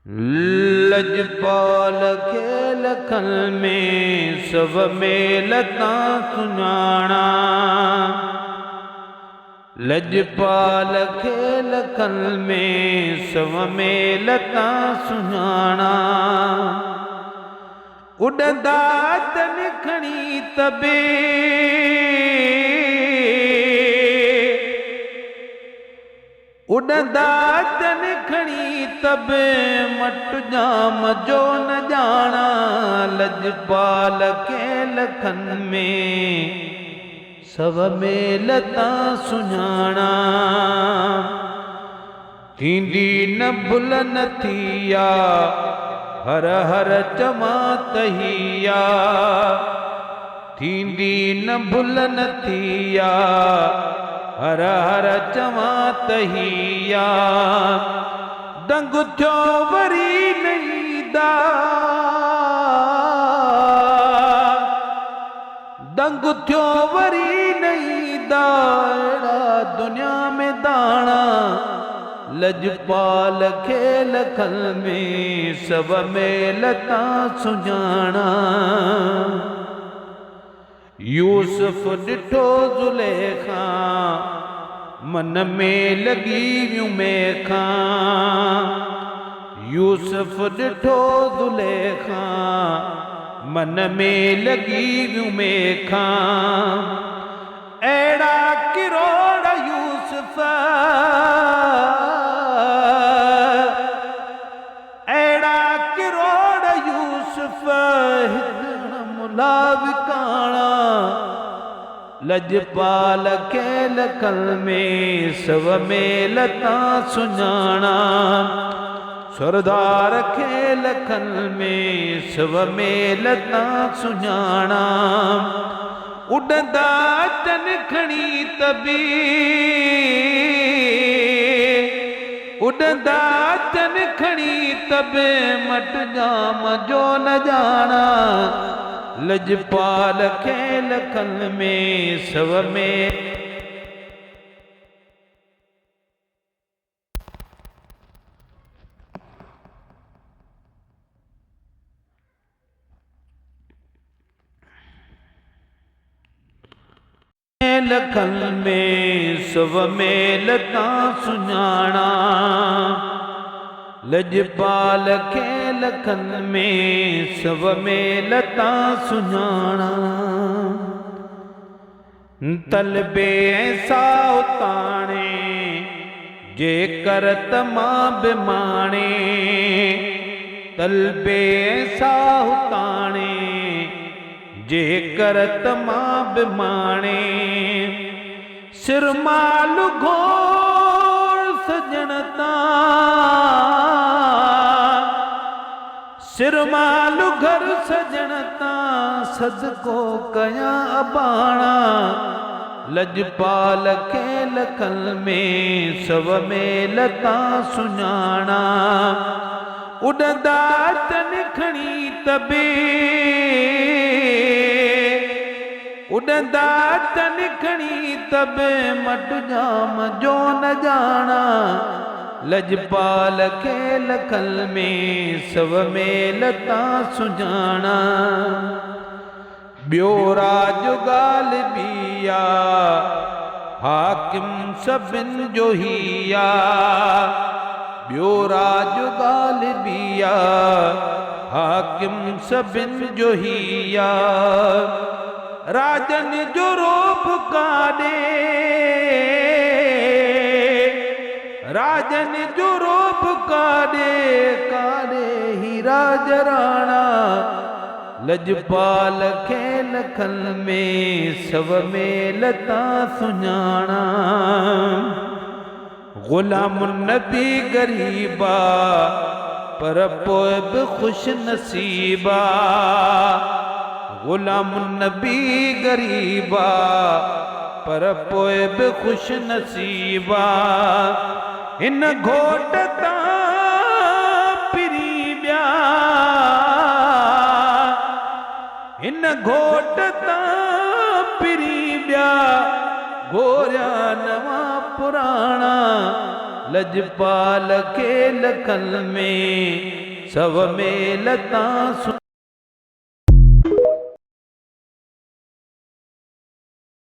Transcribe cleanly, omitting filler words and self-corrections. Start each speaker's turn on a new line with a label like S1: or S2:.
S1: लजपाल खेल खल में सब मेलता सुञाणा। लजपाल खेल खल में सब मेलता सुञाणा। उड़ंदा तन खणी तबे उड़ंदा तन खणी तबे मट जाम जो न जाना। लजपाल खेल खन में सब मेलता सुञाणा। थींदी न भुल न थिया हर हर चमा तहिया। थींदी न भुल न थिया हर हर चमा तहिया। दंग थियो वरी नहीं दा दंग थियो वरी नहीं दाड़ा दुनिया में दाना। लजपाल खेल खल में सब मेलता सुञाणा। यूसुफ डिठो ज़ुलेखा मन में लगी वियूं मेखा। यूसुफ डिठो ज़ुलेखा मन में लगी वियूं मेखा। अहिड़ा किरोड़ यूसुफ अहिड़ा किरोड़ यूसुफ हिजण मुला विकाणा। लजपाल खेल खल में सब मेलता सुञाणा। सरदार खेल खल में सब मेलता सुञाणा। उड़ंदा तन खणी तबे उड़ंदा तन खणी तबे मट जाम जो न जाना। लजपाल खेल खल में सब में खल में सब मेलता सुञाणा। लजपाल खेल खल में सब मेलता सुञाणा। तलबे ऐसा उताणे जे कर तमा बिमाणे। तलबे ऐसा उताणे जे कर तमा बिमाणे। सिरमाल घोर सजणता सिरमाल घर सजणता सदको कया अबाणा। लजपाल खेल खल में सब मेलता सुञाणा। उड़ंदा तन खणी तबे उड़ंदा तन खणी तबे मट जाम जो न जाना। लजपाल खेल खल में सब मेलता सुञाणा। ॿियो राज ग़ालिबिया हाकिम सभिनि जो हिया। ॿियो राज ग़ालिबिया हाकिम सभिनि जो हिया। राजन जो रोब काॾे राजन जो रोब काॾे काॾे ही राज राणा। लजपाल खेल खल में सब मेलता सुञाणा। गुलाम नबी गरीबा पर पोइ बि खुश नसीबा। गुलाम नबी गरीबा पर पोइ बि खुश नसीबा। हिन घोट तां पिरी ॿिया हिन घोट तां पिरी ॿिया घोरिया नवां पुराणा। लजपाल खे लखन में सव में लता